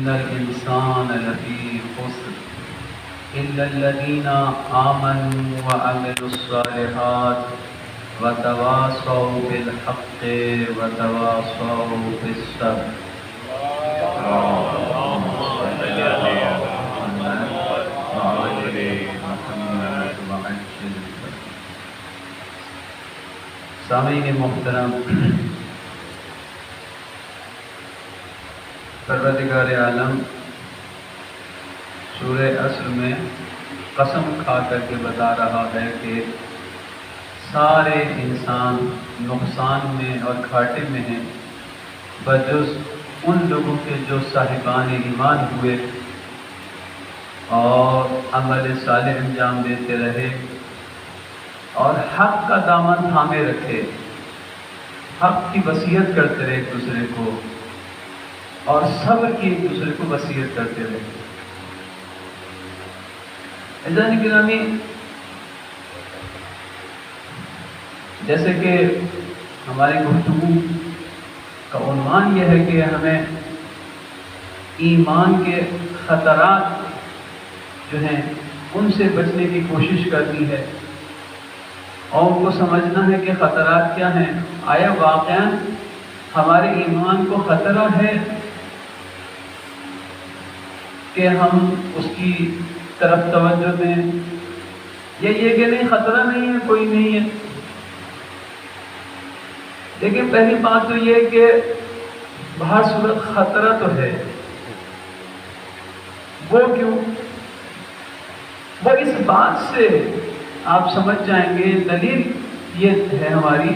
إن الإنسان لفي خسر إلا الذين آمنوا وعملوا الصالحات وتواصوا بالحق وتواصوا بالصبر. سامعین محترم، پروردگار عالم سورہ عصر میں قسم کھا کر کے بتا رہا ہے کہ سارے انسان نقصان میں اور گھاٹے میں ہیں بجز ان لوگوں کے جو صاحبان ایمان ہوئے اور عمل صالح انجام دیتے رہے اور حق کا دامن تھامے رکھے، حق کی وصیت کرتے رہے ایک دوسرے کو، اور صبر کی ایک دوسرے کو وصیت کرتے رہے۔ عزیزان گرامی، جیسے کہ ہماری گفتگو کا عنوان یہ ہے کہ ہمیں ایمان کے خطرات جو ہیں ان سے بچنے کی کوشش کرنی ہے اور ان کو سمجھنا ہے کہ خطرات کیا ہیں۔ آیا واقعاً ہمارے ایمان کو خطرہ ہے کہ ہم اس کی طرف توجہ دیں، یا یہ کہ نہیں خطرہ نہیں ہے، کوئی نہیں ہے؟ لیکن پہلی بات تو یہ کہ بہر صورت خطرہ تو ہے۔ وہ کیوں؟ وہ اس بات سے آپ سمجھ جائیں گے، دلیل یہ ہے ہماری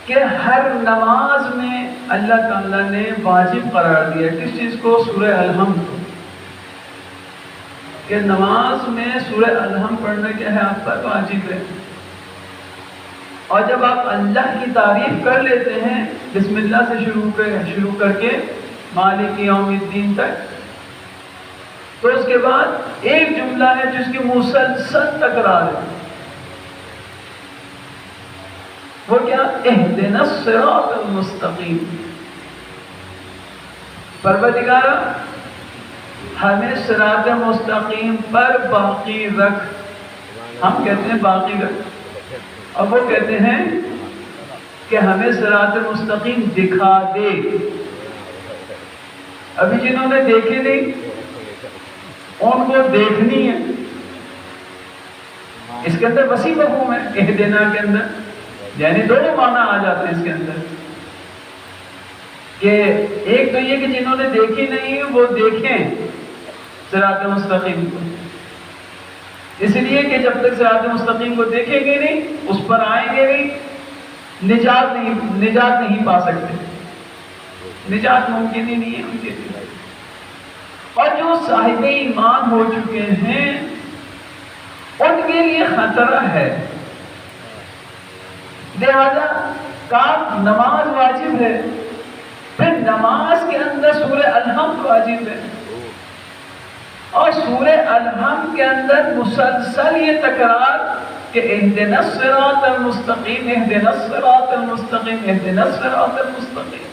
کہ ہر نماز میں اللہ تعالیٰ نے واجب قرار دیا کس چیز کو؟ سورہ الحمد کو، کہ نماز میں سورہ الحمد پڑھنا کیا ہے؟ آپ پر واجب ہے۔ اور جب آپ اللہ کی تعریف کر لیتے ہیں بسم اللہ سے شروع کر کے مالک یوم الدین تک، تو اس کے بعد ایک جملہ ہے جس کی مسلسل تکرار ہے، وہ کیا؟ اہدنا الصراط المستقیم۔ پروردگارا ہمیں صراط مستقیم پر باقی رکھ۔ ہم کہتے ہیں باقی رکھ، اور وہ کہتے ہیں کہ ہمیں صراط مستقیم دکھا دے۔ ابھی جنہوں نے دیکھے نہیں ان کو دیکھنی ہے۔ اس کے اندر وسیع مفہوم ہے اہدنا کے اندر، یعنی دونوں معنی آ جاتے ہیں اس کے اندر، کہ ایک تو یہ کہ جنہوں نے دیکھی نہیں وہ دیکھیں صراط مستقیم کو، اس لیے کہ جب تک صراط مستقیم کو دیکھیں گے نہیں، اس پر آئیں گے نہیں، نجات نہیں پا سکتے، نجات ممکن ہی نہیں ہے ان کے لیے۔ اور جو صاحب ایمان ہو چکے ہیں ان کے لیے خطرہ ہے، لہذا کام نماز واجب ہے، پھر نماز کے اندر سورہ الحمد واجب ہے، اور سورہ الحمد کے اندر مسلسل یہ تکرار کہ اہدنا الصراط المستقیم، اہدنا الصراط المستقیم، اہدنا الصراط المستقیم۔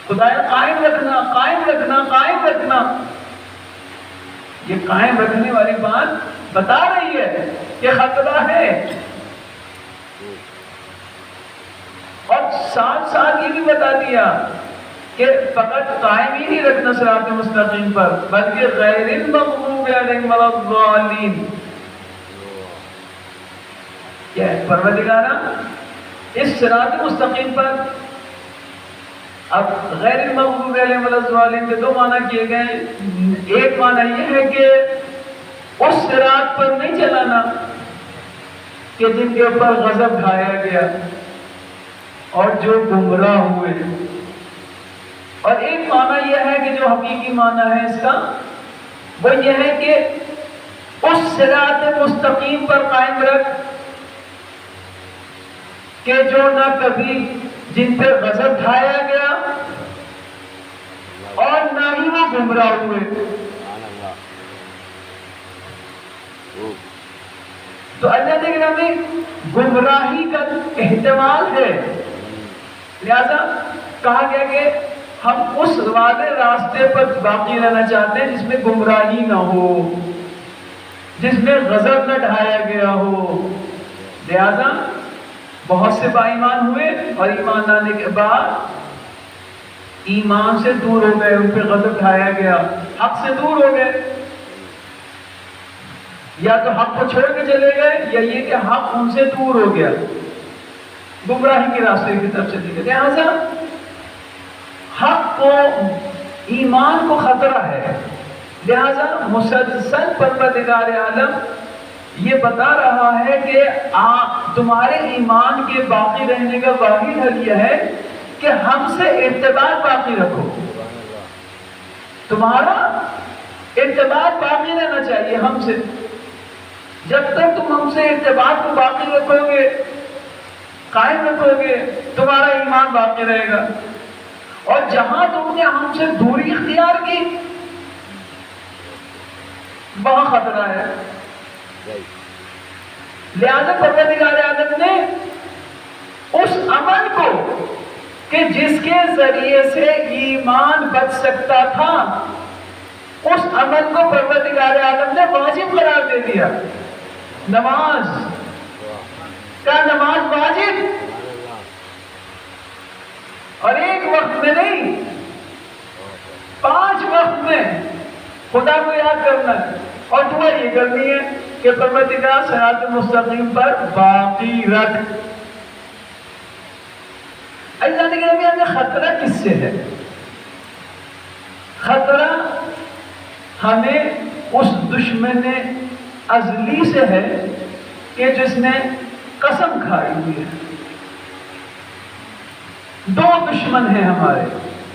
خدایا قائم رکھنا، قائم رکھنا، قائم رکھنا۔ یہ قائم رکھنے والی بات بتا رہی ہے کہ خطرہ ہے، اور ساتھ ساتھ یہ بھی بتا دیا کہ فقط قائم ہی نہیں رکھنا صراط مستقیم پر، بلکہ غیر المغضوب علیہم ولا الضالین۔ کیا ہے پروردگارا اس صراط مستقیم پر؟ اب غیر المغضوب علیہم ولا الضالین کے دو معنی کیے گئے۔ ایک معنی یہ ہے کہ اس صراط پر نہیں چلانا کہ جن کے اوپر غضب ڈھایا گیا اور جو گمراہ ہوئے، اور ایک معنی یہ ہے کہ جو حقیقی معنی ہے اس کا وہ یہ ہے کہ اس صراط مستقیم پر قائم رکھ کہ جو نہ کبھی جن پہ غضب ڈھایا گیا اور نہ ہی وہ گمراہ ہوئے۔ تو اللہ تعالیٰ میں گمراہی کا احتمال ہے، لہذا کہا گیا کہ ہم اس والے راستے پر باقی رہنا چاہتے ہیں جس میں گمراہی نہ ہو، جس میں غضب نہ ڈھایا گیا ہو۔ لہذا بہت سے با ایمان ہوئے اور ایمان لانے کے بعد ایمان سے دور ہو گئے، ان پہ غضب ڈھایا گیا، حق سے دور ہو گئے، یا تو حق کو چھوڑ کے چلے گئے یا یہ کہ حق ان سے دور ہو گیا، گمراہی کے راستے کی طرف چلے گئے۔ لہذا حق کو، ایمان کو خطرہ ہے، لہذا مسلسل پروردگار عالم یہ بتا رہا ہے کہ تمہارے ایمان کے باقی رہنے کا واحد حل یہ ہے کہ ہم سے ارتباط باقی رکھو۔ تمہارا ارتباط باقی رہنا چاہیے ہم سے۔ جب تک تم ہم سے ارتباط کو باقی رکھو گے، قائم رکھو گے، تمہارا ایمان باقی رہے گا۔ اور جہاں تم نے ہم سے دوری اختیار کی، وہاں خطرہ ہے۔ لہذا پروردگار عالم نے اس عمل کو کہ جس کے ذریعے سے ایمان بچ سکتا تھا، اس عمل کو پروردگار عالم نے واجب قرار دے دیا۔ نماز کا، نماز واجب، اور ایک وقت میں نہیں، 5 وقت میں خدا کو یاد کرنا ہے، اور دعا یہ کرنی ہے کہ پروردگار صراط مستقیم پر باقی رکھ۔ اللہ نے کہا ہمیں خطرہ کس سے ہے؟ خطرہ ہمیں اس دشمن ازلی سے ہے کہ جس نے قسم کھائی ہوئی ہے۔ 2 دشمن ہیں ہمارے،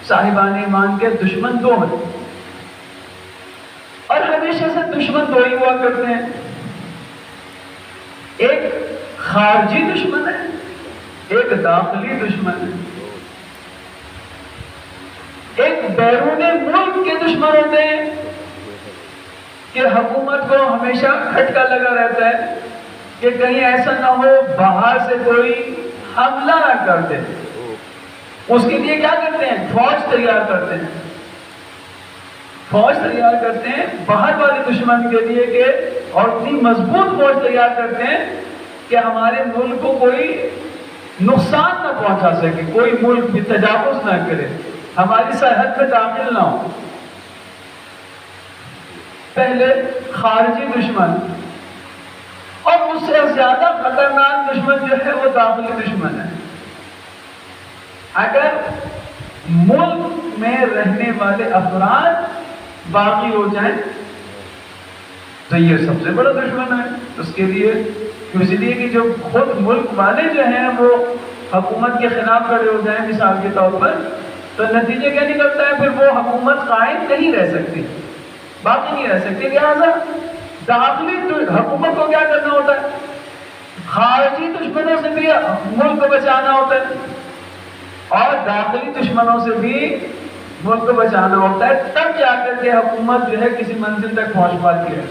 صاحبان ایمان کے دشمن 2 ہیں، اور ہمیشہ سے دشمن 2 ہی ہوا کرتے ہیں۔ ایک خارجی دشمن ہے، ایک داخلی دشمن ہے۔ ایک بیرون ملک کے دشمن ہوتے ہیں کہ حکومت کو ہمیشہ کھٹکا لگا رہتا ہے کہ کہیں ایسا نہ ہو باہر سے کوئی حملہ نہ کر دے۔ اس کے لیے کیا کرتے ہیں؟ فوج تیار کرتے ہیں، فوج تیار کرتے ہیں باہر والے دشمن کے لیے کہ، اور اتنی مضبوط فوج تیار کرتے ہیں کہ ہمارے ملک کو کوئی نقصان نہ پہنچا سکے، کوئی ملک بھی تجاوز نہ کرے، ہماری سرحد میں داخل نہ ہو۔ پہلے خارجی دشمن، اور اس سے زیادہ خطرناک دشمن جو ہے وہ داخلی دشمن ہے۔ اگر ملک میں رہنے والے افراد باقی ہو جائیں تو یہ سب سے بڑا دشمن ہے اس کے لیے، اس لیے کہ جو خود ملک والے جو ہیں وہ حکومت کے خلاف کھڑے ہو جائیں مثال کے طور پر، تو نتیجے کیا نکلتا ہے؟ پھر وہ حکومت قائم نہیں رہ سکتی، باقی نہیں رہ سکتی۔ لہٰذا داخلی حکومت کو کیا کرنا ہوتا ہے؟ خارجی دشمنوں سے بھی ملک کو بچانا ہوتا ہے، اور داخلی دشمنوں سے بھی ملک کو بچانا ہوتا ہے، تب جا کر کے حکومت جو ہے کسی منزل تک پہنچ پاتی ہے،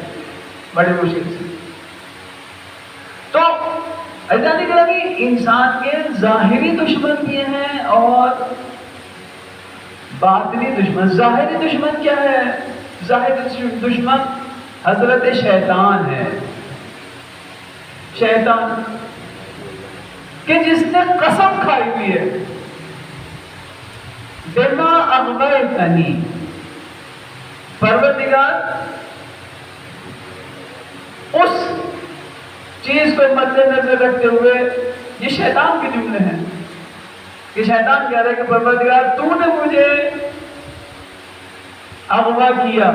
بڑی مشکل سے۔ تو اللہ نے کہا کہ انسان کے ظاہری دشمن بھی ہیں اور باطنی دشمن۔ ظاہری دشمن کیا ہے؟ ظاہری دشمن حضرت شیطان ہے، شیطان کہ جس نے قسم کھائی ہوئی ہے، بما اغویتنی، پروردگار اس چیز کو مد نظر رکھتے ہوئے، یہ شیطان کے جملے ہیں کہ شیطان کہہ رہا ہے کہ پروردگار تو نے مجھے اغوا کیا،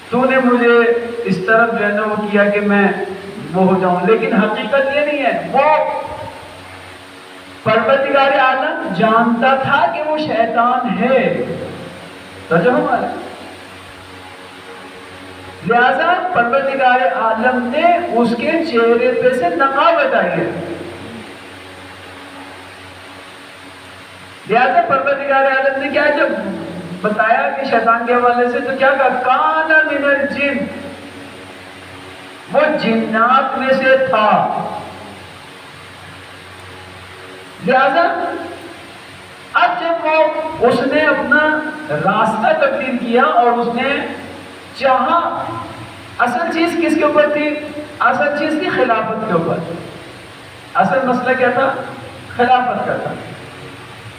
تو نے مجھے اس طرف جو ہے نا وہ کیا کہ میں وہ ہو جاؤں، لیکن حقیقت یہ نہیں ہے۔ وہ پروردگار عالم جانتا تھا کہ وہ شیطان ہے، ترجمہ ہے۔ لہذا پروردگار عالم نے اس کے چہرے پہ سے نقاب ہٹائی ہے۔ لہذا پروردگار عالم نے کیا جب بتایا کہ شیطان کے حوالے سے تو کیا کہا؟ کان من الجن، وہ جنات میں سے تھا۔ لہذا اب جب وہ اس نے اپنا راستہ تبدیل کیا اور اس نے چاہا، اصل چیز کس کے اوپر تھی؟ اصل چیز تھی خلافت کے اوپر. اصل مسئلہ کیا تھا؟ خلافت کا تھا.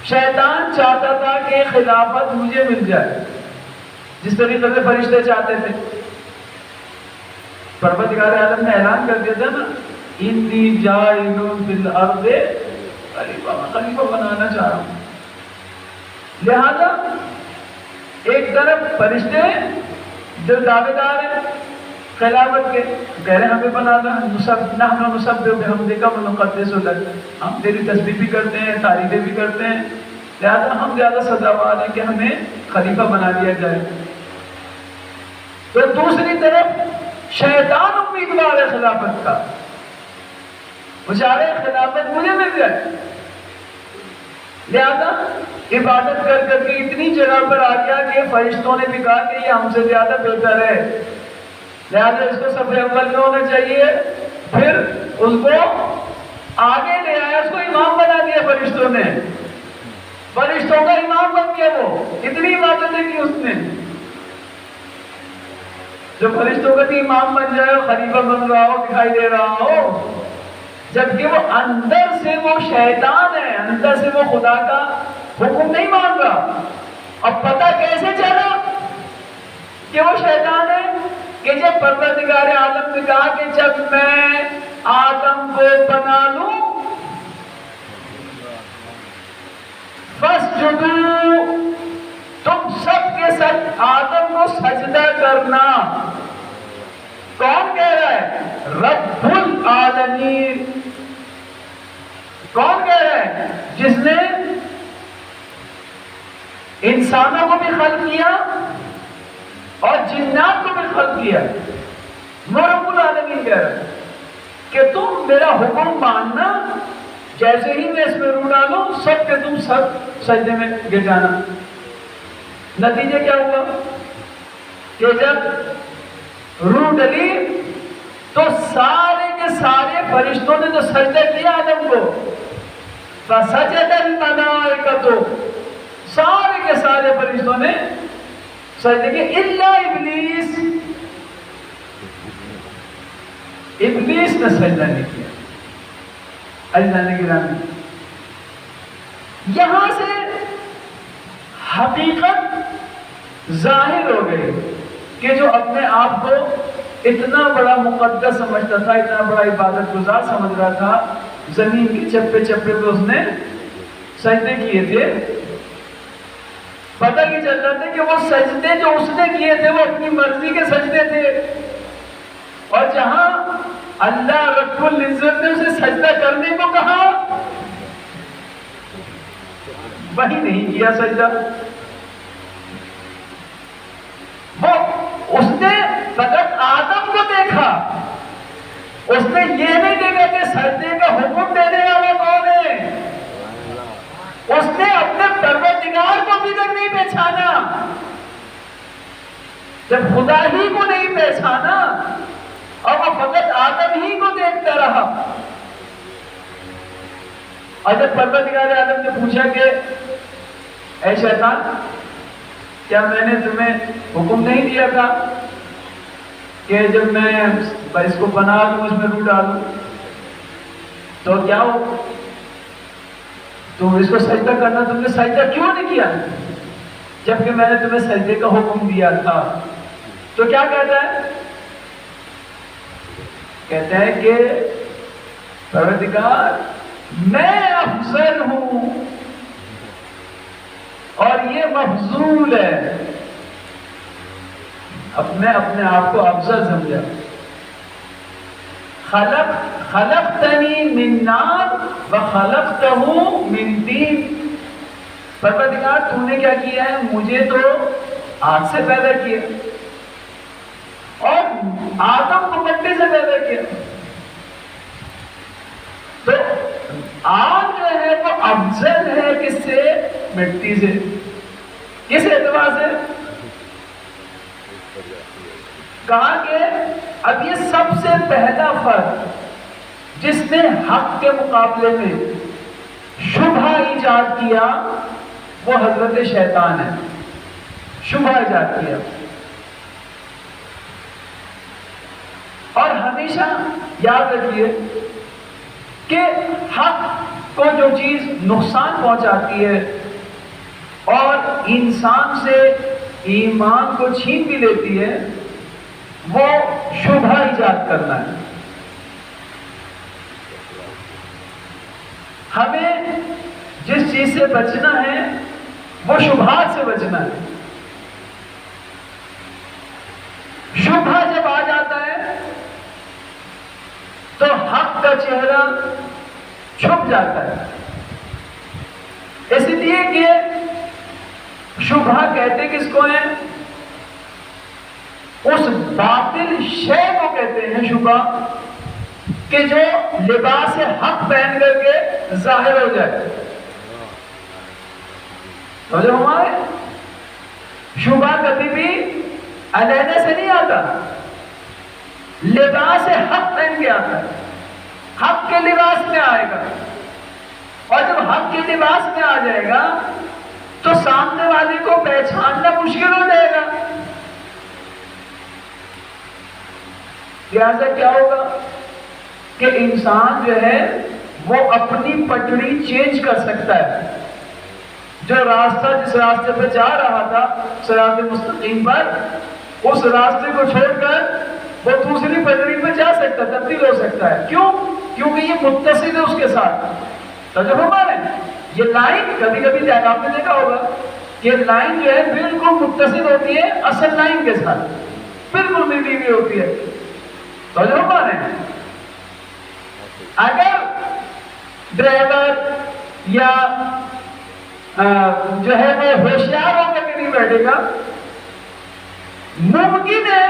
شیطان چاہتا تھا کہ خلافت مجھے مل جائے جس طریقے سے فرشتے چاہتے تھے. پروردگار عالم نے اعلان کر دیا تھا نا، انی جاعل فی الارض خلیفہ، میں خلیفہ بنانا چاہ رہا ہوں. لہذا ایک طرف فرشتے جو دعوے دار ہیں خلافت کے، کہہ رہے ہمیں بنانا، نحن نسبح بحمدک ونقدس لک، ہم تیری تسبیح بھی کرتے ہیں، تعریفیں بھی کرتے ہیں، لہذا ہم زیادہ سزاوار ہیں کہ ہمیں خلیفہ بنا دیا جائے. تو دوسری طرف شیطان امیدوار ہے خلافت کا، وہ چاہ رہے خلافت مجھے مل جائے. لہذا عبادت کر کر کے اتنی جگہ پر آ گیا کہ فرشتوں نے بھی کہا کہ یہ ہم سے زیادہ بہتر ہے، لہذا اس کو صف اول میں ہونا چاہیے. پھر اس کو آگے لے آیا، اس کو امام بنا دیا فرشتوں نے، فرشتوں کا امام بن گیا. وہ اتنی عبادتیں کی اس نے. جو فرشتوں کا بھی امام بن جائے، خلیفہ بن رہا ہو، دکھائی دے رہا ہو، جبکہ وہ اندر سے وہ شیطان ہے، اندر سے وہ خدا کا حکم نہیں مان رہا. اب پتہ کیسے چلا کہ وہ شیطان ہے؟ کہ جب پروردگار عالم نے کہا کہ جب میں آدم کو بنا لوں فاسجدوا، تم سب کے ساتھ آدم کو سجدہ کرنا. کون کہہ رہا ہے؟ رب العالمین. کون کہہ رہا ہے؟ جس نے انسانوں کو بھی خلق کیا اور جنات کو بھی خلق کیا. وہ رب العالمین کہہ رہا ہے کہ تم میرا حکم ماننا، جیسے ہی میں اس میں روح ڈالوں سب کے تم سب سجدے میں گر جانا. نتیجہ کیا ہوا کہ جب روح ڈلی تو سارے کے سارے فرشتوں نے جو سجدہ کیا آدم کو، فسجد الملائکۃ، سارے کے سارے فرشتوں نے سجدہ کیا الا ابلیس. ابلیس نے سجدہ نہیں کیا. اللہ نے گرامی، یہاں سے حقیقت ظاہر ہو گئی کہ جو اپنے آپ کو اتنا بڑا مقدس سمجھتا تھا، اتنا بڑا عبادت گزار سمجھ رہا تھا، زمین کے چپے چپے پہ اس نے سجدے کیے تھے. پتہ یہ چل رہا تھا کہ وہ سجدے جو اس نے کیے تھے وہ اپنی مرضی کے سجدے تھے، اور جہاں اللہ رب العزت نے اسے سجدہ کرنے کو کہا وہی نہیں کیا سجدہ. وہ اس نے فقط آدم کو دیکھا، اس نے یہ نہیں دیکھا کہ سجدے کا حکم دینے والا کون ہے. اس نے اپنے پروردگار کو بھی تک نہیں پہچانا. جب خدا ہی کو نہیں پہچانا اور وہ فقط آدم ہی کو دیکھتا رہا، اور جب پروردگار عالم نے پوچھا کہ اے شیطان، کیا میں نے تمہیں حکم نہیں دیا تھا کہ جب میں اس کو بنا لوں، اس میں روح ڈالوں تو کیا ہو؟ تم اس کو سجدہ کرنا، تم نے سجدہ کیوں نہیں کیا جبکہ میں نے تمہیں سجدے کا حکم دیا تھا؟ تو کیا کہتا ہے؟ کہتا ہے کہ پروردگار میں افضل ہوں اور یہ مفضول ہے. اب میں اپنے آپ کو افضل سمجھا. خلقتنی من نار وخلقتہ من طین. پروردگار تو نے کیا کیا ہے؟ مجھے تو آگ سے پیدا کیا اور آدم کو مٹی سے پیدا کیا. تو آگ جو ہے وہ افضل ہے کس سے؟ مٹی سے. کس اعتبار سے؟ کہا کہ اب یہ سب سے پہلا فرد جس نے حق کے مقابلے میں شبہ ایجاد کیا وہ حضرت شیطان ہے، شبہ ایجاد کیا۔ اور ہمیشہ یاد رکھیے کہ حق کو جو چیز نقصان پہنچاتی ہے اور انسان سے ایمان کو چھین بھی لیتی ہے، وہ شبہ ایجاد کرنا ہے۔ ہمیں جس چیز سے بچنا ہے وہ شبہات سے بچنا ہے۔ شبہ جب آ جاتا ہے تو حق کا چہرہ چھپ جاتا ہے، اس لیے کہ شبہ کہتے کس کو ہیں؟ اس باطل شے کو کہتے ہیں شبہ، کہ جو لباس حق پہن کر کے ظاہر ہو جائے۔ تو جو ہمارے شبہ کبھی بھی علیحدہ سے نہیں آتا، لباس حق پہن کے آتا ہے، حق کے لباس میں آئے گا، اور جب حق کے لباس میں آ جائے گا تو سامنے والے کو پہچاننا مشکل ہو جائے گا۔ لہذا کیا ہوگا کہ انسان جو ہے وہ اپنی پٹڑی چینج کر سکتا ہے، جو راستہ جس راستے پہ جا رہا تھا صراط مستقیم پر، اس راستے کو چھوڑ کر وہ دوسری پٹڑی پہ جا سکتا ہے، تبدیل ہو سکتا ہے۔ کیوں؟ کیونکہ یہ متصل ہے اس کے ساتھ۔ تجربہ مانے یہ لائن کبھی کبھی آپ نے دیکھا ہوگا کہ لائن جو ہے بالکل متصل ہوتی ہے اصل لائن کے ساتھ، بالکل ملی ہوئی ہوتی ہے۔ تجربہ مانے اگر ڈرائیور یا جو ہے وہ ہوشیار ہو کر کے نہیں بیٹھے گا، ممکن ہے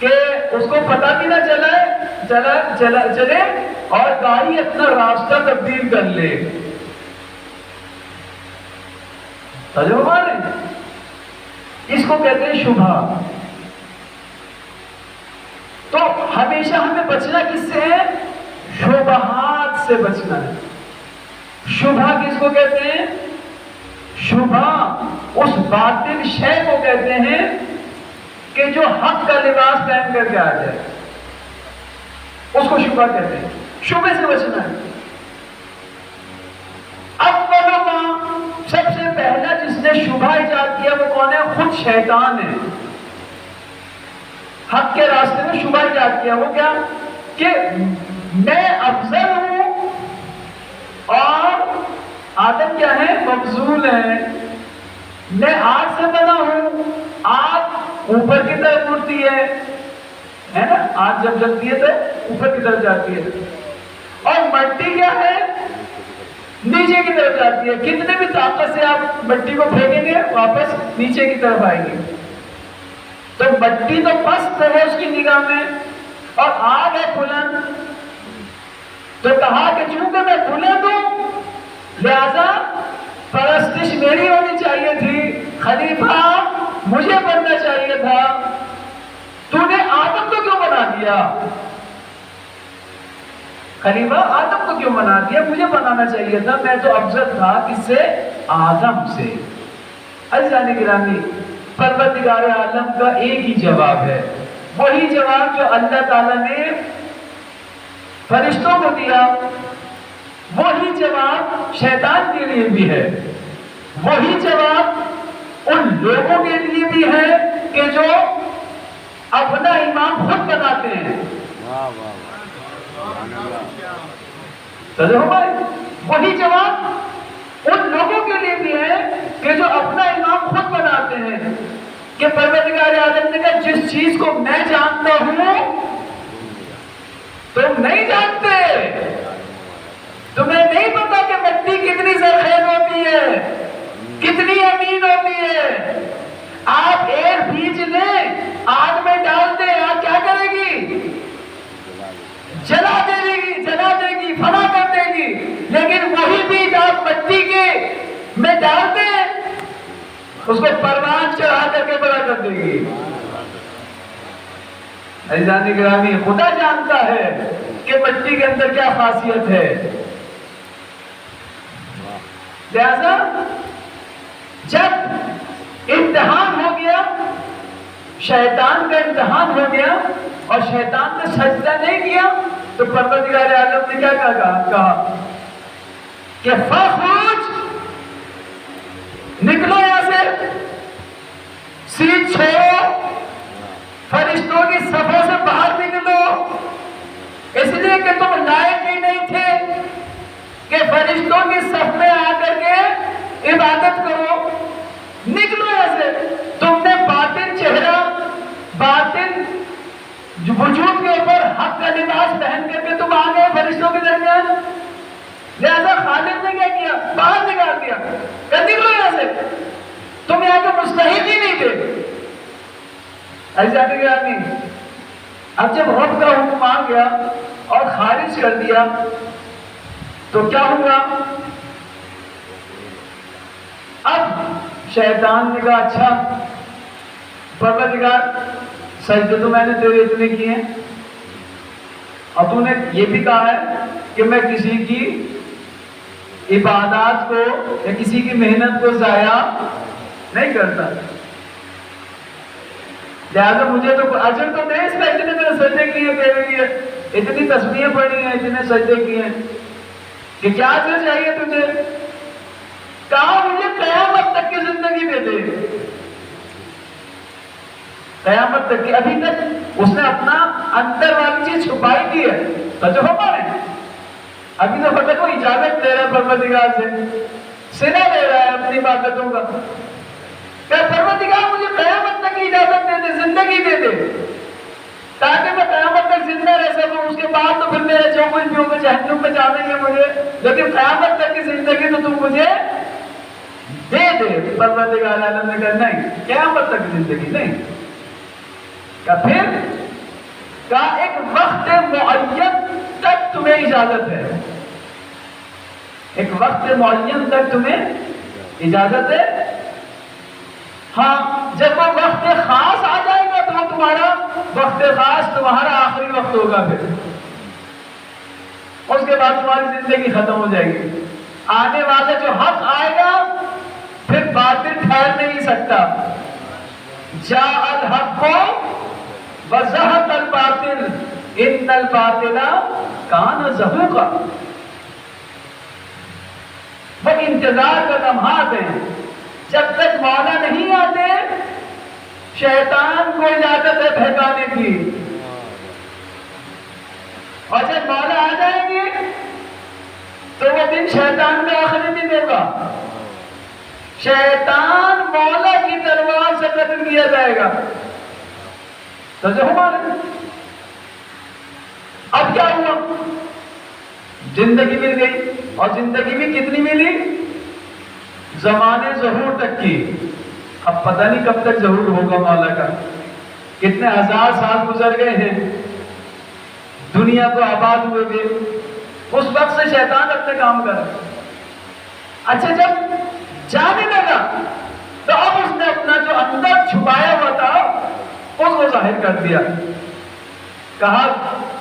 کہ اس کو پتہ بھی نہ چلے اور گاڑی اپنا راستہ تبدیل کر لے۔ تجربہ نہیں، اس کو کہتے ہیں شبہ۔ تو ہمیشہ ہمیں بچنا کس سے ہے؟ شبہات سے بچنا ہے۔ شبہ کس کو کہتے ہیں؟ شبہ اس باطل شے کو کہتے ہیں کہ جو حق کا لباس پہن کر کے آ جائے، اس کو شبہ کہتے ہیں۔ شبہ سے بچنا ہے۔ اول ما سب سے پہلا جس نے شبہ ایجاد کیا وہ کون ہے؟ خود شیطان ہے۔ حق کے راستے میں شبہ ایجاد کیا، وہ کیا کہ میں افضل ہوں اور آدم کیا ہے؟ مفضول ہے۔ میں آگ سے بنا ہوں، آگ اوپر کی طرف اڑتی ہے نا، آگ جب جلتی ہے تو اوپر کی طرف جاتی ہے، اور مٹی کیا ہے؟ نیچے کی طرف جاتی ہے۔ کتنے بھی طاقت سے آپ مٹی کو پھینکیں گے واپس نیچے کی طرف آئے گی۔ تو مٹی تو پست ہے اس کی نگاہ میں، اور آگ ہے بلند۔ تو کہا کہ چونکہ میں بلند ہوں لہذا پرستش میری ہونی چاہیے تھی، خلیفہ مجھے بننا چاہیے تھا، تو نے آدم کو کیوں بنا دیا؟ خلیفہ آدم کو کیوں بنا دیا؟ مجھے بنانا چاہیے تھا، میں تو افضل تھا۔ کس سے؟ آدم سے۔ عزیزان گرامی، پروردگار عالم کا ایک ہی جواب ہے، وہی جواب جو اللہ تعالیٰ نے فرشتوں کو دیا، وہی جواب شیطان کے لیے بھی ہے، وہی جواب ان لوگوں کے لیے بھی ہے کہ جو اپنا امام خود بناتے ہیں۔ وہی جواب ان لوگوں کے لیے بھی ہے کہ جو اپنا امام خود بناتے ہیں، کہ پروردگار عالم نے کہا جس چیز کو میں جانتا ہوں تم نہیں جانتے، تمہیں نہیں پتا کہ مٹی کتنی زرخیز ہوتی ہے، کتنی امین ہوتی ہے۔ آپ ایک بیج لیں، آگ میں ڈال دیں، آگ کیا کرے گی؟ جلا دے گی، فنا کر دے گی۔ لیکن وہی بیج آپ مٹی کے میں ڈال دیں، اس کو پروان چڑھا کر کے بڑا کر دے گی۔ عزیزان گرامی، خدا جانتا ہے کہ مٹی کے اندر کیا خاصیت ہے، لہذا جب امتحان ہو گیا، شیطان کا امتحان ہو گیا اور شیطان نے سجدہ نہیں کیا، تو پروردگار عالم نے کیا کہا کہ فخرج، نکلو یہاں سے، سیٹ چھوڑو، فرشتوں کی صفوں سے باہر نکلو، اس لیے کہ تم لائق ہی نہیں تھے کہ فرشتوں کی صف میں آ کر کے عبادت کرو، نکلو یہاں سے۔ تم نے باطن چہرہ، باطن وجود کے اوپر حق کا لباس پہن کر کے تم آ گئے فرشتوں کے درمیان، لہذا خالق نے کیا کیا؟ باہر نکال دیا، کہ نکلو یہاں سے، تم یہاں کے مستحق ہی نہیں تھے۔ ایسا نہیں۔ اب جب رب کا حکم آ گیا اور خارج کر دیا تو کیا ہوا؟ اب شیطان نے کہا اچھا پروردگار، سجدے تو میں نے تیرے اتنے کیے ہیں اور تو نے یہ بھی کہا ہے کہ میں کسی کی عبادات کو یا کسی کی محنت کو ضائع نہیں کرتا، لہذا مجھے تو اجر تو دے اس کا، اتنے میں نے سجدے کیے تیرے لیے، اتنی تسبیحیں پڑھی ہیں، اتنے سجدے کیے ہیں، کہ کیا اجر چاہیے تجھے؟ کہا مجھے قیامت تک کی زندگی دے دے، قیامت تک کی۔ ابھی تک اس نے اپنا اندر والی چیز چھپائی دی ہے، توجہ ہمارے ابھی تو فتح کو اجازت دے رہا ہے پروردگار سے، سلا لے رہا ہے اپنی باتوں کا کہ پروردگار مجھے قیامت تک کی اجازت دے دے، زندگی دے دے، تاکہ میں قیامت تک زندہ رہ سکوں، اس کے بعد تو پھر میرے جو کچھ بھی ہوگا جہنم میں جانے گے مجھے، لیکن قیامت تک کی زندگی تو تم مجھے دے دے۔ پروردگار عالم نے کہا نہیں، قیامت تک کی زندگی نہیں، کہ پھر کہا ایک وقت معین تک تمہیں اجازت ہے، ایک وقت معین تک تمہیں اجازت ہے، ہاں جب وہ وقت خاص آ جائے گا تو وہ تمہارا وقت خاص تمہارا آخری وقت ہوگا، پھر اس کے بعد تمہاری زندگی ختم ہو جائے گی۔ آنے والا جو حق آئے گا پھر باطل ٹھہر نہیں سکتا، جاء الحق وزهق الباطل ان الباطل کان زہوقا۔ وہ انتظار کا لمحات ہیں، جب تک مولا نہیں آتے شیطان کو اجازت ہے بہکانے کی، اور جب مولا آ جائیں گے تو وہ دن شیطان کا آخری دن ہوگا، شیطان مولا کی تلوار سے قتل کیا جائے گا۔ تو جو ہمارے اب کیا ہوا؟ زندگی مل گئی، اور زندگی بھی کتنی ملی؟ زمانے ظہور تک کی۔ اب پتہ نہیں کب تک ظہور ہوگا مولا کا، کتنے ہزار سال گزر گئے ہیں، دنیا کو آباد ہوئے گئے، اس وقت سے شیطان اپنے کام کر رہا۔ اچھا جب جانے لگا تو اب اس نے اپنا جو اندر چھپایا ہوا تھا اس کو ظاہر کر دیا، کہا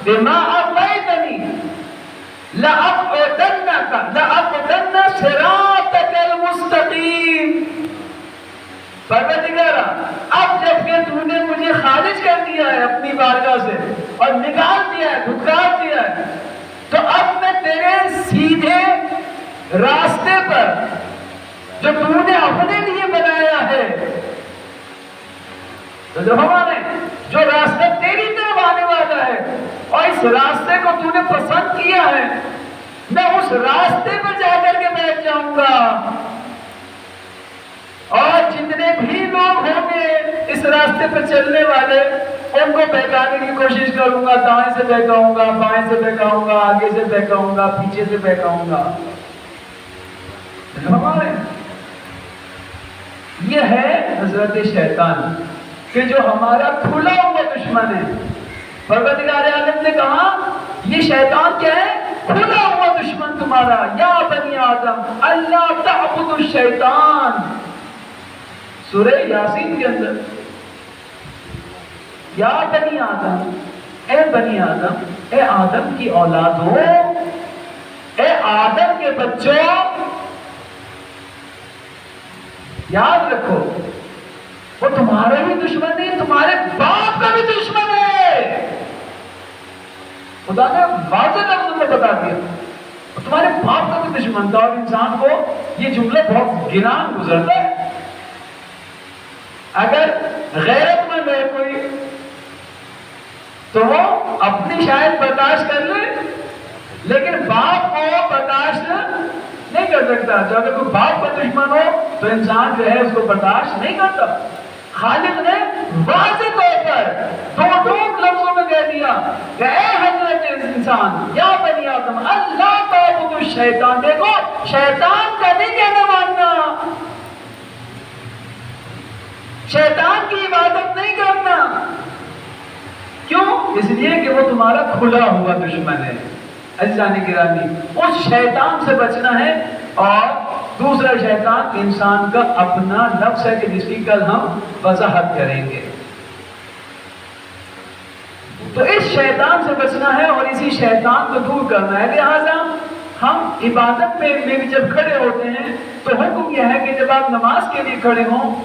بما اغویتنی لأقعدن صراطک المستقیم۔ پروردگارا اب جب کہ تو نے مجھے خارج کر دیا ہے اپنی بارگاہ سے اور نکال دیا ہے، دھتکار دیا ہے، تو اب میں تیرے سیدھے راستے پر جو تو نے اپنے لیے بنایا ہے، تو جو ہمارے جو راستہ تیری طرف آنے والا ہے اور اس راستے کو تو نے پسند کیا ہے، میں اس راستے پر جا کر کے بیٹھ جاؤں گا، اور جتنے بھی لوگ ہوں گے اس راستے پر چلنے والے ان کو بہکانے کی کوشش کروں گا، دائیں سے بہکاؤں گا، بائیں سے بہکاؤں گا، آگے سے بہکاؤں گا، پیچھے سے بہکاؤں گا۔ ہمارے یہ ہے حضرت شیطان کہ جو ہمارا کھلا ہوا دشمن ہے۔ پروردگار عالم نے کہا یہ شیطان کیا ہے؟ کھلا ہوا دشمن تمہارا۔ یا بنی آدم اللہ تعبدوا الشیطان، سورہ یاسین کے اندر، یا بنی آدم، اے بنی آدم، اے آدم کی اولادوں، اے آدم کے بچوں، یاد رکھو وہ تمہارا بھی دشمن نہیں، تمہارے باپ کا بھی دشمن ہے. خدا نے واضح لفظوں میں بتا دیا تمہارے باپ کا بھی دشمن تھا. اور انسان کو یہ جملہ بہت گران گزرتا ہے. اگر غیرت مند ہے کوئی تو وہ اپنی شاید برداشت کر لے، لیکن باپ کو برداشت نہیں کر سکتا. جب اگر کوئی باپ کا دشمن ہو تو انسان جو ہے اس کو برداشت نہیں کرتا. خالق نے واضح طور پر دو لفظوں میں کہہ دیا کہ اے حضرت انسان یا بنی آدم اللہ تعبدوا الشیطان. دیکھو شیطان کا نہیں کہنا ماننا، شیطان کی عبادت نہیں کرنا. کیوں؟ اس لیے کہ وہ تمہارا کھلا ہوا دشمن ہے. عزیزان گرامی، اس شیطان سے بچنا ہے. اور دوسرا شیطان انسان کا اپنا نفس ہے کہ جس کی کل ہم وضاحت کریں گے. تو اس شیطان سے بچنا ہے اور اسی شیطان کو دور کرنا ہے. لہذا ہم عبادت میں بھی جب کھڑے ہوتے ہیں تو حکم یہ ہے کہ جب آپ نماز کے لیے کھڑے ہوں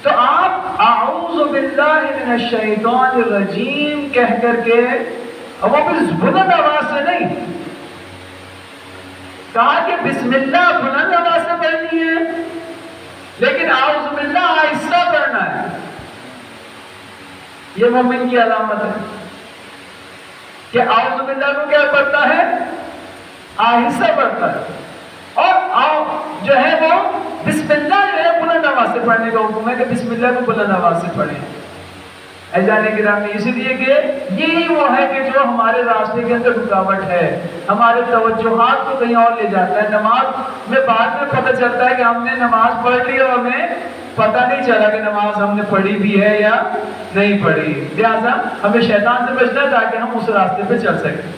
تو آپ اعوذ باللہ من الشیطان الرجیم کہہ کر کے، اور وہ بھی بلند آواز سے نہیں، کہا کہ بسم اللہ بلند آواز سے پڑھنی ہے لیکن اعوذ باللہ آہستہ پڑھنا ہے. یہ مومن کی علامت ہے کہ اعوذ باللہ کو کیا پڑھتا ہے؟ آہستہ پڑھتا ہے. اور جو ہے وہ بسم اللہ جو ہے بلند آواز سے پڑھنے کا حکم ہے کہ بسم اللہ کو بلند آواز سے پڑھیں. اعزائے گرامی، اس لیے کہ یہی وہ ہے کہ جو ہمارے راستے کے اندر رکاوٹ ہے، ہمارے توجہات کو کہیں اور لے جاتا ہے. نماز میں بعد میں پتہ چلتا ہے کہ ہم نے نماز پڑھ لی اور ہمیں پتہ نہیں چلا کہ نماز ہم نے پڑھی بھی ہے یا نہیں پڑھی. لہٰذا ہمیں شیطان سے بچنا ہے تاکہ ہم اس راستے پہ چل سکیں.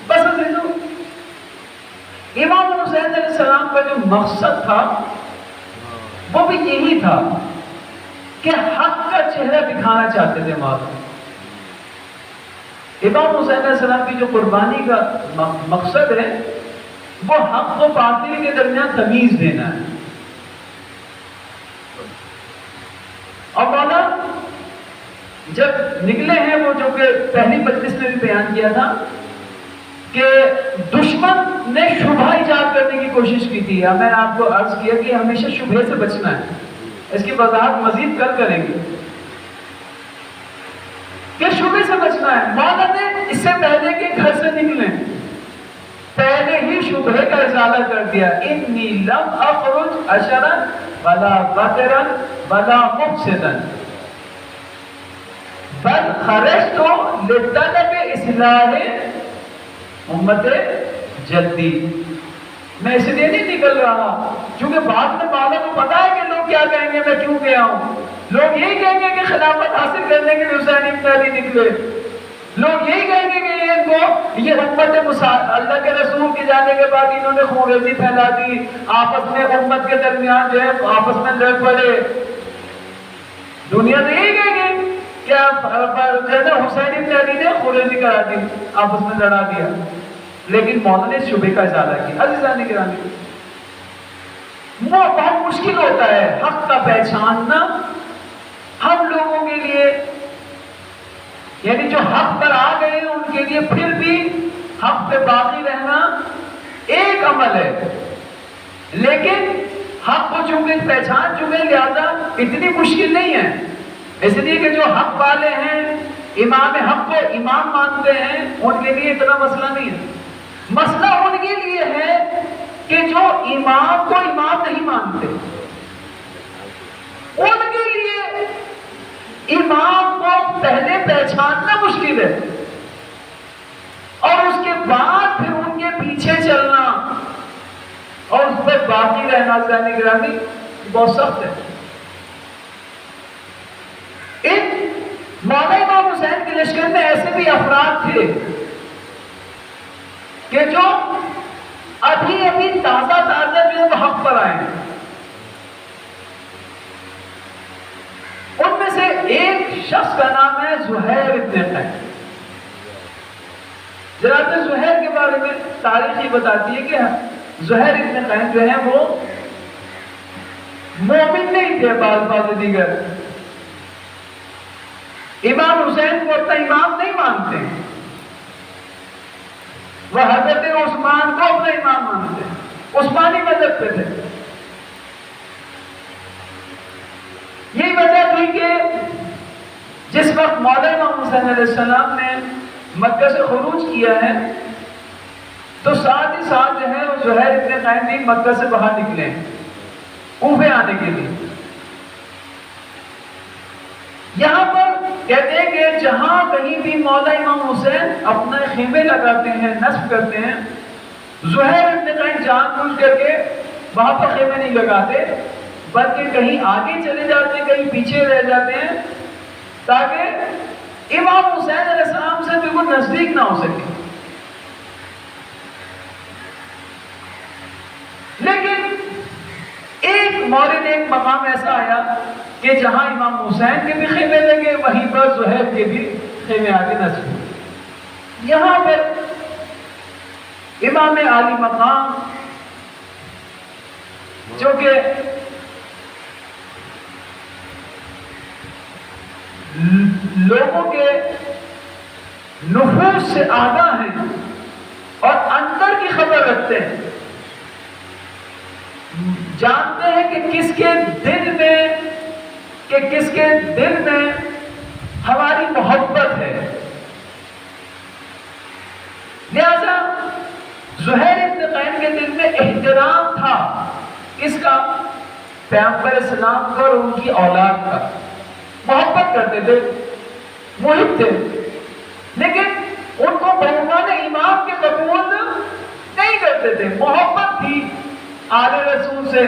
بس عزیزو، امام حسین علیہ السلام کا جو مقصد تھا وہ بھی یہی تھا کہ حق کا چہرہ دکھانا چاہتے تھے. امام حسین علیہ السلام کی جو قربانی کا مقصد ہے وہ حق و باطل کے درمیان تمیز دینا ہے. اور مولا جب نکلے ہیں وہ جو کہ پہلی مجلس میں بھی بیان کیا تھا کہ دشمن نے شبہ ایجاد کرنے کی کوشش کی تھی. میں نے آپ کو عرض کیا کہ ہمیشہ شبہ سے بچنا ہے. اس کی وضاحت مزید کل کریں گے کہ شبہ سے بچنا ہے. مولا نے اس سے پہلے کہ گھر سے نکلیں پہلے ہی شبہ کا ازالہ کر دیا. انی لم اخرج عشرا ولا بطرا ولا مفسدا بل خرجت لطلب اصلاح امت جدی. میں اس لیے نہیں نکل رہا کیونکہ بعد میں مولا کو پتا ہے کہ لوگ کیا کہیں گے میں کیوں گیا ہوں. لوگ یہی کہیں گے کہ خلافت حاصل کرنے کے لیے حسین ابن علی نکلے. لوگ یہی کہیں گے کہ یہ امت اللہ کے رسول کے جانے کے بعد انہوں نے خونریزی پھیلا دی، آپس میں امت کے درمیان جو ہے آپس میں لڑ پڑے. دنیا تو یہی کہیں گے کیا حسین ابن علی نے خونریزی کرا دی، آپس میں لڑا دیا. لیکن مولا نے شبہ کا ازالہ کیا. عزیزان گرامی، وہ بہت مشکل ہوتا ہے حق کا پہچاننا ہم لوگوں کے لیے، یعنی جو حق پر آ گئے ان کے لیے پھر بھی حق پہ باقی رہنا ایک عمل ہے. لیکن حق کو چونکہ پہچان چکے لہذا اتنی مشکل نہیں ہے. اس لیے کہ جو حق والے ہیں، امام حق کو امام مانتے ہیں، ان کے لیے اتنا مسئلہ نہیں ہے. مسئلہ ان کے لیے ہے کہ جو امام کو امام نہیں مانتے، ان کے لیے امام کو پہلے پہچاننا مشکل ہے اور اس کے بعد پھر ان کے پیچھے چلنا اور اس پر باقی رہنا جانے گرامی بہت سخت ہے. ان مولا امام حسین کے لشکر میں ایسے بھی افراد تھے کہ جو ابھی تازہ جو ہے وہ حق پر آئے ہیں. ان میں سے ایک شخص کا نام ہے زہیر ابن قین. جناب زہیر کے بارے میں تاریخ یہ بتاتی ہے کہ زہیر ابن قین جو ہے وہ مومن نہیں تھے بالفاظ دیگر. امام حسین کو اپنا امام نہیں مانتے ہیں، وہ حضرت عثمان کو اپنا امام مانتے ہیں، عثمانی مذہب پہ تھے. یہی وجہ تھی کہ جس وقت مولا امام حسین علیہ السلام نے مکہ سے خروج کیا ہے تو ساتھ ہی ساتھ جو ہے وہ زہیر ابن قین بھی مکہ سے باہر نکلے کوفے آنے کے لیے. یہاں پر کہتے ہیں کہ جہاں کہیں بھی مولا امام حسین اپنے خیمے لگاتے ہیں، نصب کرتے ہیں، زہیر ابن قین جان بوجھ کر کے وہاں پر خیمے نہیں لگاتے بلکہ کہیں آگے چلے جاتے ہیں، کہیں پیچھے رہ جاتے ہیں تاکہ امام حسین علیہ السلام سے بالکل نزدیک نہ ہو سکے. لیکن ایک مورد ایک مقام ایسا آیا کہ جہاں امام حسین کے بھی خیمے لگے وہیں پر زہیر کے بھی خیمے آگے نصب ہوئے. یہاں پر امام عالی مقام جو کہ لوگوں کے نفوس سے آگاہ ہیں اور اندر کی خبر رکھتے ہیں، جانتے ہیں کہ کس کے دل میں ہماری محبت ہے. لہذا زہیر ابن قین کے دل میں احترام تھا اس کا، پیغمبر اسلام کا اور ان کی اولاد کا. محبت کرتے تھے، محب تھے، لیکن ان کو بعنوان امام کے قبول نہیں کرتے تھے. محبت تھی آل رسول سے.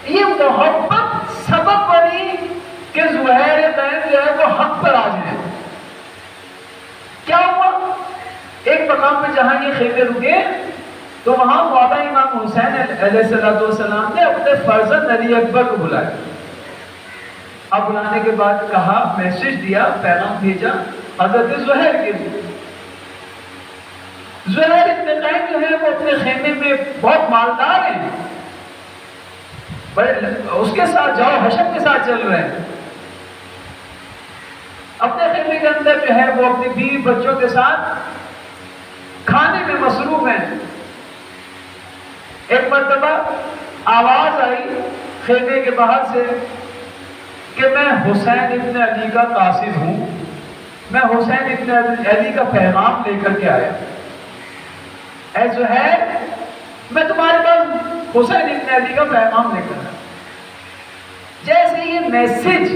یہ محبت سبب بنی کہ زہیر قین جو ہے وہ حق پر آ جائے. کیا ہوا؟ ایک مقام پہ جہاں یہ خیمے رکے تو وہاں مولا امام حسین علیہ السلام نے اپنے فرزند علی اکبر کو بلایا. اب بلانے کے بعد کہا، میسج دیا، پیغام بھیجا حضرت زہیر کے لیے. زہیر ابن قین جو ہے وہ اپنے خیمے میں بہت مالدار ہیں، اس کے ساتھ جاؤ حشم کے ساتھ چل رہے ہیں. اپنے خیمے کے اندر جو ہے وہ اپنی بیوی بچوں کے ساتھ کھانے میں مصروف ہیں. ایک مرتبہ آواز آئی خیمے کے باہر سے کہ میں حسین ابن علی کا قاصد ہوں، میں حسین ابن علی کا پیغام لے کر کے آیا. اے زہیر، میں تمہارے پاس حسین ابن علی کا پیغام لے کر آیا. جیسے یہ میسج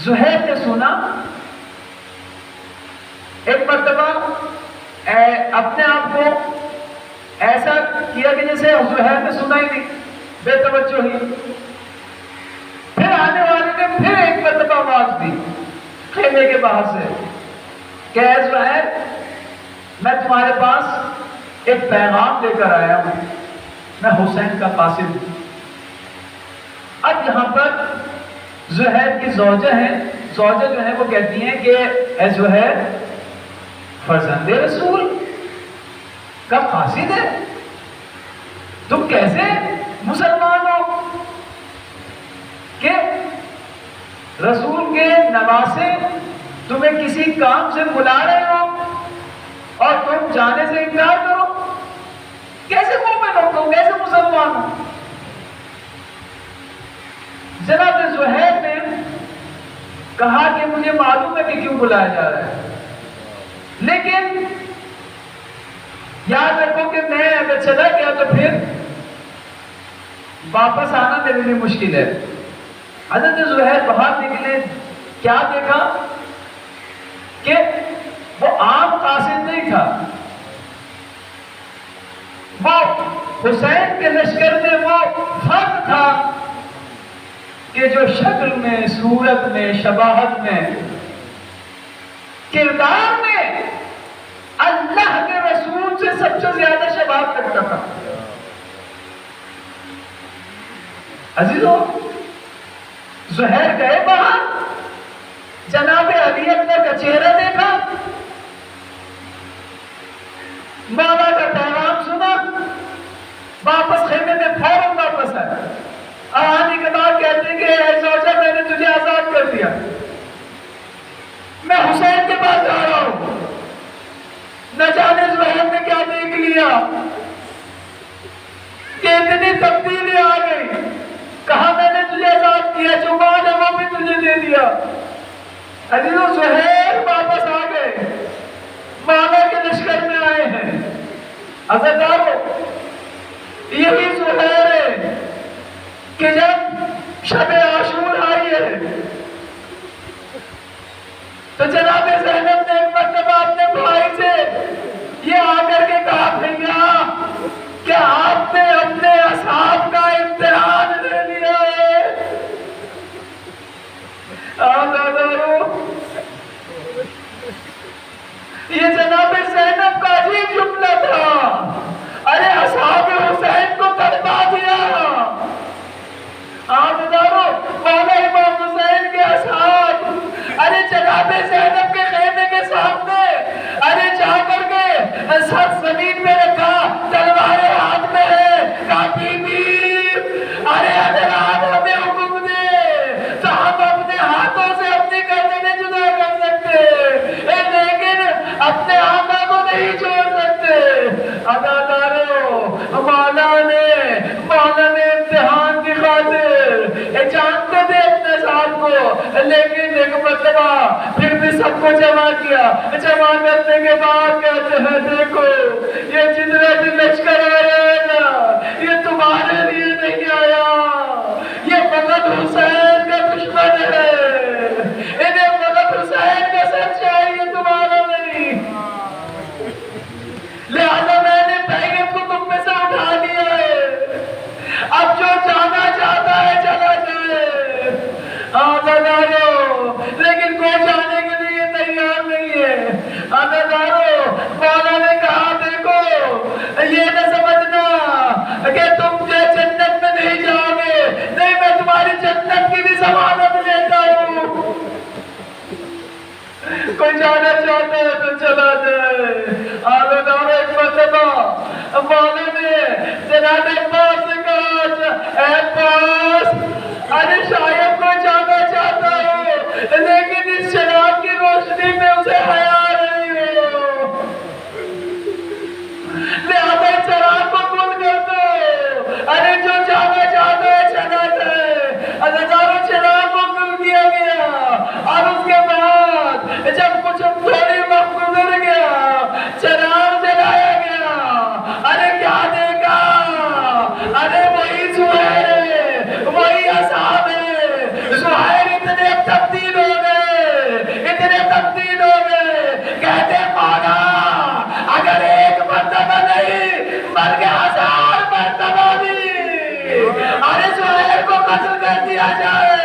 زہیر نے سنا، ایک مرتبہ اپنے آپ کو ایسا کیا کہ جیسے زہیر نے سنا ہی نہیں، بے توجہ ہی. پھر آنے والے نے پھر ایک مرتبہ آواز دی خیمے کے باہر سے کہ اے زہیر، میں تمہارے پاس ایک پیغام لے کر آیا ہوں، میں حسین کا قاصد ہوں. اب یہاں پر زہیر کی زوجہ ہیں، زوجہ جو ہے وہ کہتی ہیں کہ اے زہیر، فرزند رسول کا قاصد ہے، تم کیسے مسلمان ہو کہ رسول کے نواسے تمہیں کسی کام سے بلا رہے ہو اور تم جانے سے انکار کرو؟ کیسے مومن ہو تم، کیسے مسلمان ہو؟ جناب زہیر نے کہا کہ مجھے معلوم ہے کہ کیوں بلایا جا رہا ہے، لیکن یاد رکھو کہ میں اگر چلا گیا تو پھر واپس آنا میرے لیے مشکل ہے. حضرت زہیر باہر نکلے، کیا دیکھا کہ وہ عام قاصد نہیں تھا، وہ حسین کے لشکر میں وہ فرد تھا کہ جو شکل میں، صورت میں، شباہت میں، کردار میں اللہ کے رسول سے سب سے زیادہ شباہت رکھتا تھا. عزیزو، زہیر گئے باہر، جناب علی اکبر کا چہرہ دیکھا، مولا کا پیغام سنا، واپس خیمے میں فوراً واپس آئے. آنے کے بعد کہتے ہیں کہ اے زوجہ میں نے تجھے آزاد کر دیا, میں حسین کے پاس جا رہا ہوں. نہ جانے زہیر نے کیا دیکھ لیا کہ اتنی تبدیلی آ گئی. کہا میں نے تجھے آزاد کیا, جو مال ہے وہ بھی تجھے دے دیا. عزیزو زہیر واپس آ گئے, مولا کے لشکر میں آئے ہیں. عزیزارو یہی زہیر ہے کہ جب شب عاشور آئی ہے تو جناب زینب نے ایک مرتبہ اپنے بھائی سے یہ آ کر کے کہا, بھیا کیا آپ نے اپنے اصحاب کا امتحان لے لیا ہے؟ یہ جناب زینب کا عجیب جملہ تھا. ارے اصحاب حسین کو تڑپا دیا. مولا امام حسین کے اصحاب ارے جناب زینب کے خیمے کے سامنے ارے جا کر کے سر زمین میں رکھا, تلوار ہاتھ میں ہے. کہا بی بی ارے اگر آپ ہمیں حکم دے تو ہم اپنے ہاتھوں سے اپنی گردنیں جدا کر سکتے, لیکن اپنے آقا کو نہیں چھوڑ سکتے. مولا نے امتحان کی خاطر جانتے تھے اپنے ساتھ کو, لیکن ایک مرتبہ پھر بھی سب کو جمع کیا. جمع کرنے کے بعد کہتے ہیں دیکھو یہ جتنا بھی لشکر آیا ہے نا یہ تمہارے لیے نہیں آیا, یہ فقط حسین کا دشمن ہے. انہیں فقط حسین کا سر چاہیے, تمہارا نہیں. لہذا میں نے بیعت کو تم میں سے اٹھا لیا ہے. اب جو جانا چاہتا ہے چلا جائے. لیکن کوئی جانے کے لیے تیار نہیں ہے. مولا نے کہا دیکھو یہ نہ سمجھنا کہ تم جو جنت میں نہیں جاؤ گے, نہیں میں تمہاری جنت کی بھی ضمانت لیتا ہوں. کوئی جانا چاہتا ہے تو چلا جائے. ایک مرتبہ مولا نے جناب عباس سے کہا, اے عباس ارے شاید کوئی جانا چاہتا ہو لیکن اس شراب کی روشنی میں اسے حیا نہیں ہو, لہذا چراغ کو بند کر دو. ارے جو جانا چاہتا ہے چلا جائے. ہزاروں چراغ کو بند کیا گیا اور اس کے بعد جب کچھ تھوڑی وقت گزر گیا چراغ جلایا گیا. ارے کیا دیکھا, ارے وہی زہیر, وہی اصحاب ہے. زہیر اتنے تبدیل ہو گئے, اتنے تبدیل ہو گئے, کہتے مولا اگر ایک مرتبہ نہیں بلکہ 1000 مرتبہ بھی ارے زہیر کو قتل کر دیا جائے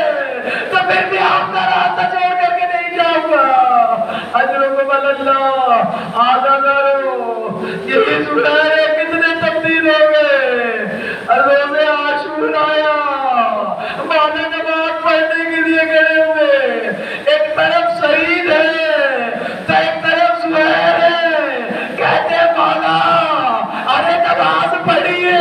تو پھر بھی آپ کا راستہ چھوڑ کر کے نہیں جاؤں گا. اجرکم اللہ. آدھارو یہی زہیر ہے, کتنے تبدیل ہو گئے. روز عاشور آیا, مولا نماز پڑھنے کے لیے گئے ہوئے, ایک طرف شہید ہے تو ایک طرف زہیر ہے. کہتے مولا ارے نماز پڑھیے,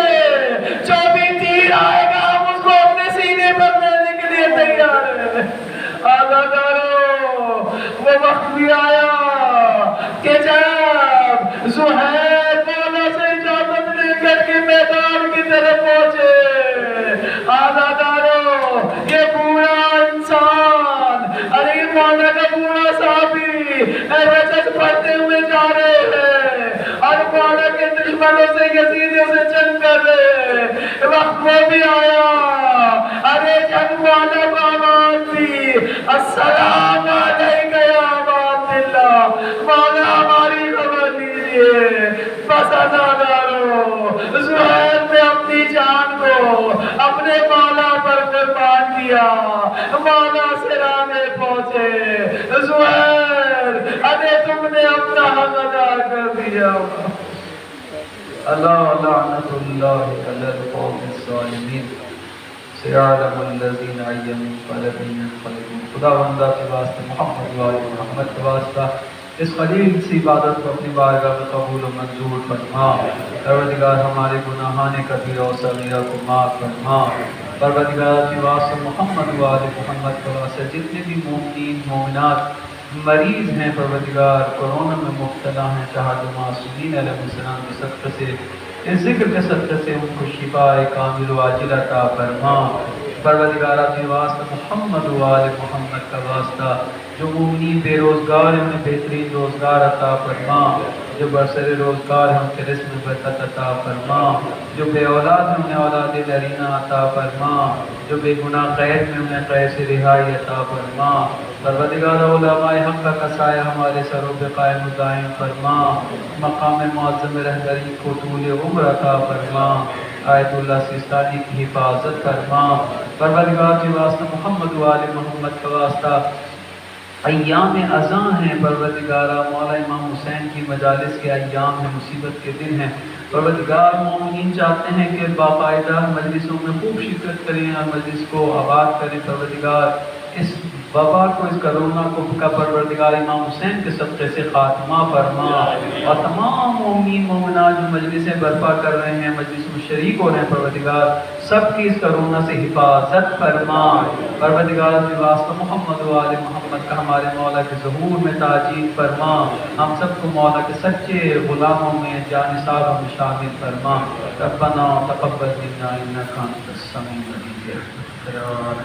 جو بھی تیر آئے گا ہم اس کو اپنے سینے پر لینے کے لیے تیار ہے. وہ وقت بھی آیا کہ جب زہیر مولا سے اجازت لے کر کے میدان کی طرف پہنچے. یہ بوڑھا انسان, ارے مولا کا بوڑھا صحابی رجت پڑھتے ہوئے جا رہے ہیں اور مولا کے دشمنوں سے یزیدیوں سے جنگ کر رہے ہیں. وقت وہ بھی آیا, ارے جب مولا کو آواز دی السلام علیکم یا عباد اللہ, مولا ہماری خبر لیجیے. بس ازادارو زہیر نے اپنی جان کو اپنے مولا پر قربان کیا. مولا سے رانے پہنچے. زہیر ارے تم نے اپنا حق ادا کر دیا. اللہ لعنت اللہ علی القوم الظالمین. سیعلم الذین ایمن فلبین خلقون. خدا بندہ کے واسطے, محمد وآل محمد کے واسطہ اس قلیل سی عبادت کو اپنی بارگاہ میں قبول و منظور فرما۔ پروردگار ہمارے گناہان کبیرہ و صغیرہ کو معاف فرما۔ پروردگار کی واسطہ محمد و آل محمد کے واسطہ جتنے بھی مومنین مومنات مریض ہیں پروردگار، کورونا میں مبتلا ہیں، چاہت معصومین علیہ السلام کے صدقے سے، اس ذکر کے صدقے سے ان کو شفاء کامل و عاجل عطا فرما۔ پروردگار اپنے واسطہ محمد و آل محمد کا واسطہ جو مومنین بے روزگار ہیں انہیں بہترین روزگار عطا فرما، جو برسر روزگار ہیں ان کے رزق میں برکت عطا فرما، جو بے اولاد ہیں انہیں اولاد نرینہ عطا فرما، جو بے گناہ قید میں انہیں قید سے رہائی عطا فرما۔ پروردگار علماء حق کا سایہ ہمارے سروں پہ قائم و دائم فرما، مقام معظم رہبری کو طول عمر عطا فرما، آیت اللہ سیستانی کی حفاظت فرما۔ پروردگار کے واسطہ محمد و آل محمد کا واسطہ ایام ازاں ہیں پروردگارہ، مولا امام حسین کی مجالس کے ایام ہیں، مصیبت کے دن ہیں پروردگار۔ مومنین چاہتے ہیں کہ باقاعدہ مجلسوں میں خوب شرکت کریں اور مجلس کو آباد کریں پروردگار۔ اس وبا کو، اس کرونا کو کا پروردگار امام حسین کے صدقے سے خاتمہ فرما، اور تمام مومنین مومنات جو مجلسیں برپا کر رہے ہیں، مجلس میں شریک ہو رہے ہیں پروردگار، سب کی اس کرونا سے حفاظت فرما۔ پروردگار کے واسطہ محمد و آل محمد کا ہمارے مولا کے ظہور میں تاجیل فرما، ہم سب کو مولا کے سچے غلاموں میں جانثاروں میں شامل فرما۔ ربنا تقبل منا انک انت السمیع العلیم۔